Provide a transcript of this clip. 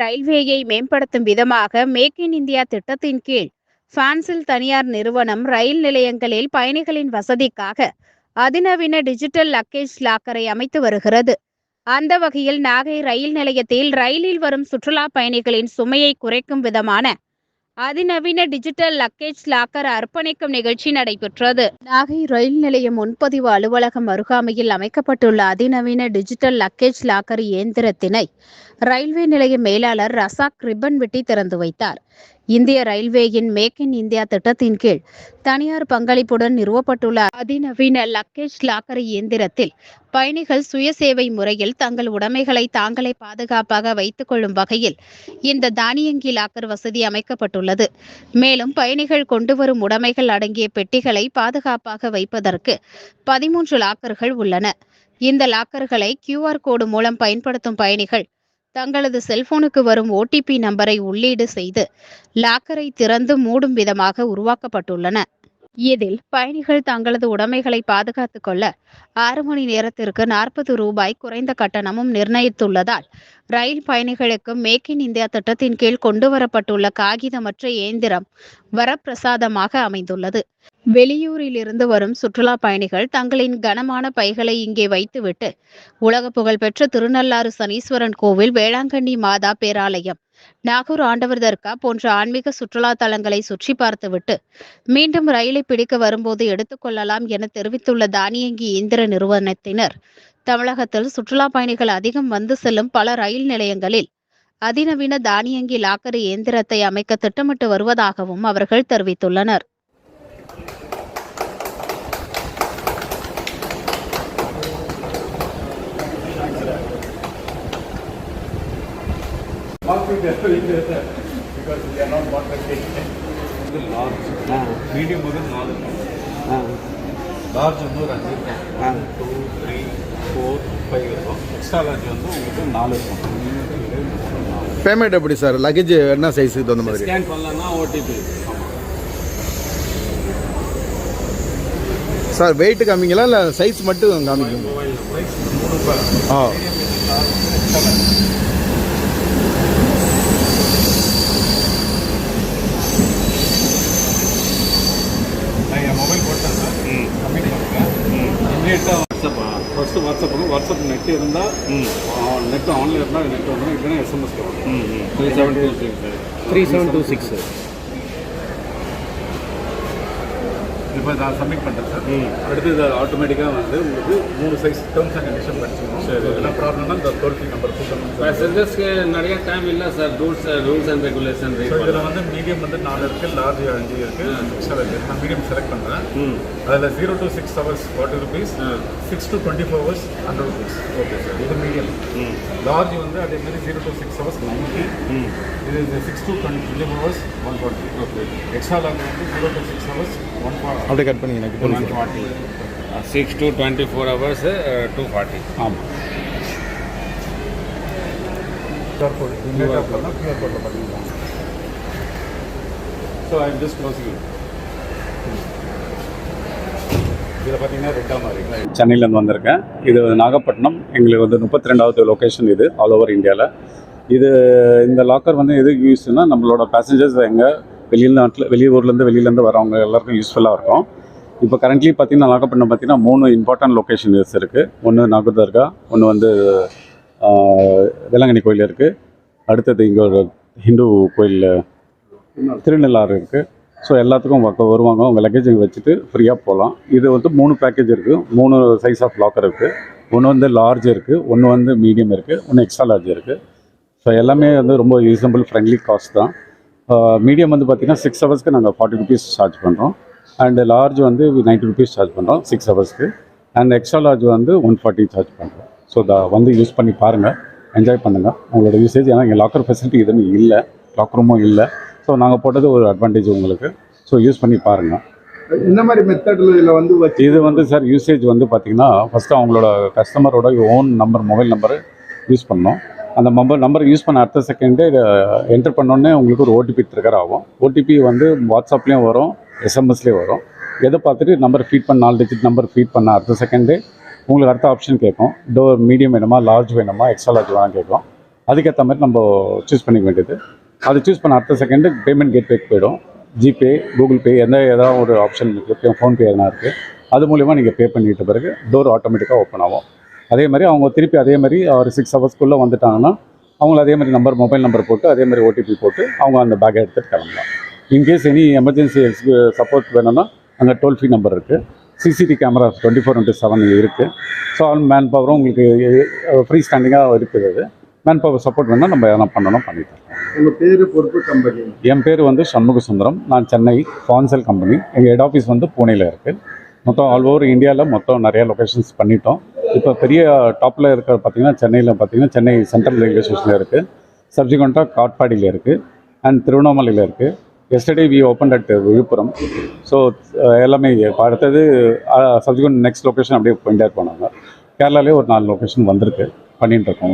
ரயில்வேயை மேம்படுத்தும் விதமாக make in India திட்டத்தின் கீழ் பிரான்சில் தனியார் நிறுவனம் ரயில் நிலையங்களில் பயணிகளின் வசதிக்காக அதிநவீன டிஜிட்டல் லக்கேஜ் லாக்கரை அமைத்து வருகிறது. அந்த வகையில் நாகை ரயில் நிலையத்தில் ரயிலில் வரும் சுற்றுலா பயணிகளின் சுமையை குறைக்கும் விதமான அதிநவீன டிஜிட்டல் லக்கேஜ் லாக்கர் அர்ப்பணிக்கும் நிகழ்ச்சி நடைபெற்றது. நாகை ரயில் நிலைய முன்பதிவு அலுவலகம் அருகாமையில் அமைக்கப்பட்டுள்ள அதிநவீன டிஜிட்டல் லக்கேஜ் லாக்கர் இயந்திரத்தினை ரயில்வே நிலைய மேலாளர் ரசாக் ரிப்பன் வெட்டி திறந்து வைத்தார். இந்திய ரயில்வேயின் மேக் இன் இந்தியா திட்டத்தின் கீழ் தனியார் பங்களிப்புடன் நிறுவப்பட்டுள்ள அதிநவீன லக்கேஜ் லாக்கர் இயந்திரத்தில் பயணிகள் சுயசேவை முறையில் தங்கள் உடைமைகளை தாங்களே பாதுகாப்பாக வைத்துக் கொள்ளும் வகையில் இந்த தானியங்கி லாக்கர் வசதி அமைக்கப்பட்டுள்ளது. மேலும் பயணிகள் கொண்டு வரும் உடைமைகள் அடங்கிய பெட்டிகளை பாதுகாப்பாக வைப்பதற்கு 13 லாக்கர்கள் உள்ளன. இந்த லாக்கர்களை QR கோடு மூலம் பயன்படுத்தும் பயணிகள் தங்களது செல்போனுக்கு வரும் OTP நம்பரை உள்ளீடு செய்து லாக்கரை திறந்து மூடும் விதமாக உருவாக்கப்பட்டுள்ளன. இதில் பயணிகள் தங்களது உடைமைகளை பாதுகாத்துக் கொள்ள 6 மணி நேரத்திற்கு 40 ரூபாய் குறைந்த கட்டணமும் நிர்ணயித்துள்ளதால் ரயில் பயணிகளுக்கு மேக் இன் இந்தியா திட்டத்தின் கீழ் கொண்டுவரப்பட்டுள்ள காகிதமற்ற இயந்திரம் வரப்பிரசாதமாக அமைந்துள்ளது. வெளியூரிலிருந்து வரும் சுற்றுலா பயணிகள் தங்களின் கனமான பைகளை இங்கே வைத்துவிட்டு உலக புகழ்பெற்ற திருநள்ளாறு சனீஸ்வரன் கோவில், வேளாங்கண்ணி மாதா பேராலயம், நாகூர் ஆண்டவர் தர்கா போன்ற ஆன்மீக சுற்றுலா தலங்களை சுற்றி பார்த்துவிட்டு மீண்டும் ரயிலை பிடிக்க வரும்போது எடுத்துக்கொள்ளலாம் என தெரிவித்துள்ள தானியங்கி இயந்திர நிறுவனத்தினர், தமிழகத்தில் சுற்றுலா பயணிகள் அதிகம் வந்து செல்லும் பல ரயில் நிலையங்களில் அதிநவீன தானியங்கி லாக்கர் இயந்திரத்தை அமைக்க திட்டமிட்டு வருவதாகவும் அவர்கள் தெரிவித்துள்ளனர். Because we are not marketing. The large, medium வந்து 4 இருக்கும். Large வந்து ஒரு 5 இருக்கும். 2, 3, 4, 5 இருக்கும். Extra large வந்து உங்களுக்கு 4 இருக்கும். பேமெண்ட் எப்படி சார்? லக்கேஜ் என்ன சைஸுக்கு தகுந்த மாதிரி? ஸ்கேன் பண்ணலன்னா OTP. சார் வெயிட் காமிங்களா இல்லை சைஸ் மட்டும் காமிக்கும்? சைஸ் 3 ரூபாய். ஆ. மொபைல் போட்டேன் சார். கம்மிட் பண்ணுறேன். இமீடியட்டாக வாட்ஸ்அப் நெட் இருந்தால் நெட் ஆன்லைன் இருந்தால் நெட் வந்து இல்லைன்னா SMS வரும். 3726 இப்போ நான் சப்மிட் பண்ணுறேன் சார். அடுத்து இது ஆட்டோமேட்டிக்காக வந்து உங்களுக்கு 3 சைஸ் டேர்ம்ஸ் அண்ட் கண்டிஷன் படிச்சுக்கணும். சரி, என்ன ப்ராப்ளம்னா இந்த டோல் ஃப்ரீ நம்பர் கொடுக்கணும். पैसेंजर्सக்கு நிறைய டைம் இல்லை சார். ரூல்ஸ் அண்ட் ரெகுலேஷன் இதில் வந்து மீடியம் வந்து 4 இருக்குது, லார்ஜ் 5 இருக்குது, 6 இருக்குது. நான் மீடியம் செலக்ட் பண்ணுறேன். அதில் 0 to 6 hours 40 rupees, 6 to 24 hours 100 rupees. Okay sir, இது மீடியம். லார்ஜ் வந்து அதே மாதிரி 0 to 6 hours 90, இது 6 to 24 hours 140. Okay. Extra large வந்து 0 to 6 hours 140. அப்படியே கட் பண்ணி எனக்கு 140. 6 to 24 hours 240. ஆமாம். QR code இமீடியட்டாக பண்ணால் QR கோடில் பண்ணிக்கலாம். So I am just closing it. இதில் பார்த்தீங்கன்னா ரெண்டாக மாதிரி சென்னையிலேருந்து வந்திருக்கேன். இது நாகப்பட்டினம். எங்களுக்கு வந்து 32வது லொக்கேஷன் இது ஆல் ஓவர் இந்தியாவில். இது இந்த லாக்கர் வந்து எதுக்கு யூஸ்னால் நம்மளோட பேசஞ்சர்ஸ் எங்கே வெளியூர்லேருந்து வரவங்க எல்லாருக்கும் யூஸ்ஃபுல்லாக இருக்கும். இப்போ கரண்ட்லி பார்த்திங்கன்னா நாகப்பட்டினம் பார்த்திங்கன்னா 3 இம்பார்ட்டன்ட் லொக்கேஷன்ஸ் இருக்குது. ஒன்று நாகூர் தர்கா, ஒன்று வந்து வேளாங்கண்ணி கோயில் இருக்குது, அடுத்தது இங்கே ஒரு ஹிந்து கோயில் திருநள்ளாறு இருக்குது. ஸோ எல்லாத்துக்கும் வருவாங்க, அவங்க லக்கேஜ் வச்சுட்டு ஃப்ரீயாக போகலாம். இது வந்து 3 பேக்கேஜ் இருக்குது, 3 சைஸ் ஆஃப் லாக்கர் இருக்குது. ஒன்று வந்து லார்ஜ் இருக்குது, ஒன்று வந்து மீடியம் இருக்குது, ஒன்று எக்ஸ்ட்ரா லார்ஜ் இருக்குது. ஸோ எல்லாமே வந்து ரொம்ப ரீசனபிள் ஃப்ரெண்ட்லி காஸ்ட் தான். மீடியம் வந்து பார்த்திங்கன்னா 6 ஹவர்ஸ்க்கு நாங்கள் 40 rupees சார்ஜ் பண்ணுறோம். அண்டு லார்ஜ் வந்து 90 rupees சார்ஜ் பண்ணுறோம் 6 ஹவர்ஸ்க்கு. அண்ட் எக்ஸ்ட்ரா லார்ஜ் வந்து 140 சார்ஜ் பண்ணுறோம். ஸோ வந்து யூஸ் பண்ணி பாருங்கள், என்ஜாய் பண்ணுங்கள் உங்களோட யூசேஜ். ஏன்னா இங்கே லாக்கர் ஃபெசிலிட்டி எதுவுமே இல்லை, லாக் ரூமும் இல்லை. ஸோ நாங்கள் போட்டது ஒரு அட்வான்டேஜ் உங்களுக்கு. ஸோ யூஸ் பண்ணி பாருங்கள். இந்த மாதிரி மெத்தடில் இதில் வந்து இது வந்து சார் யூசேஜ் வந்து பார்த்திங்கன்னா ஃபஸ்ட்டு அவங்களோட கஸ்டமரோட ஓன் மொபைல் நம்பரு யூஸ் பண்ணோம். அந்த நம்பர் யூஸ் பண்ண அடுத்த செகண்டே என்டர் பண்ணோன்னே உங்களுக்கு ஒரு OTP ட்ரிகர் ஆகும். OTP வந்து வாட்ஸ்அப்லேயும் வரும், SMSலேயும் வரும். எதை பார்த்துட்டு நம்பர் ஃபீட் பண்ண 4 டிஜிட் நம்பர் ஃபீட் பண்ண அடுத்த செகண்டே உங்களுக்கு அடுத்த ஆப்ஷன் கேட்கும். டோர் மீடியம் வேணுமா, லார்ஜ் வேணுமா, எக்ஸ்ட்ரா லார்ஜ் வேணாம் கேட்கும். அதுக்கேற்ற மாதிரி நம்ம சூஸ் பண்ணிக்க வேண்டியது. அது சூஸ் பண்ண அடுத்த செகண்டு பேமெண்ட் கேட்வேக்கு போயிடும். ஜிபே, கூகுள் பே ஏதாவது ஒரு ஆப்ஷன் இருக்குது, ஃபோன்பே எதனா இருக்குது. அது மூலிமா நீங்கள் பே பண்ணிட்ட பிறகு டோர் ஆட்டோமேட்டிக்காக ஓப்பன் ஆகும். அதே மாதிரி அவங்க திருப்பி அதே மாதிரி ஒரு 6 ஹவர்ஸ்க்குள்ளே வந்துட்டாங்கன்னா அவங்கள அதே மாதிரி மொபைல் நம்பர் போட்டு அதே மாதிரி ஓடிபி போட்டு அவங்க அந்த பேக்கை எடுத்துகிட்டு கிளம்பலாம். இன்கேஸ் எனி எமர்ஜென்சி சப்போர்ட் வேணும்னா அங்கே டோல் ஃப்ரீ நம்பர் இருக்குது. சிசிடிவி கேமரா 24/7 இருக்குது. ஸோ ஆல் மேன் பவரும் உங்களுக்கு ஃப்ரீ ஸ்டாண்டிங்காக இருக்குது. அது மேன் பவர் சப்போர்ட் வேணால் நம்ம எதனா பண்ணணும் பண்ணித்தரோம். உங்கள் பேர், பொறுப்பு, கம்பெனி? என் பேர் சண்முக சுந்தரம். நான் சென்னை ஃபான்செல் கம்பெனி. எங்கள் ஹெட் ஆஃபீஸ் பூனேயில் இருக்குது. மொத்தம் ஆல் ஓவர் இந்தியாவில் மொத்தம் நிறையா லொக்கேஷன்ஸ் பண்ணிட்டோம். இப்போ பெரிய டாப்பில் இருக்கிற பார்த்திங்கன்னா சென்னையில் சென்னை சென்ட்ரல் ரயில்வே ஸ்டேஷனில் இருக்குது. சப்சிக்வெண்ட்டாக காட்பாடியில் இருக்குது அண்ட் திருவண்ணாமலையில் இருக்குது. Yesterday we open at Villupuram. So எல்லாமே இப்போ அடுத்தது சப்சிக்வெண்ட் நெக்ஸ்ட் லொக்கேஷன் அப்படியே போயிட்டே போனாங்க. கேரளாலே ஒரு 4 லொக்கேஷன் வந்திருக்கு, பண்ணிகிட்டு இருக்கோம்.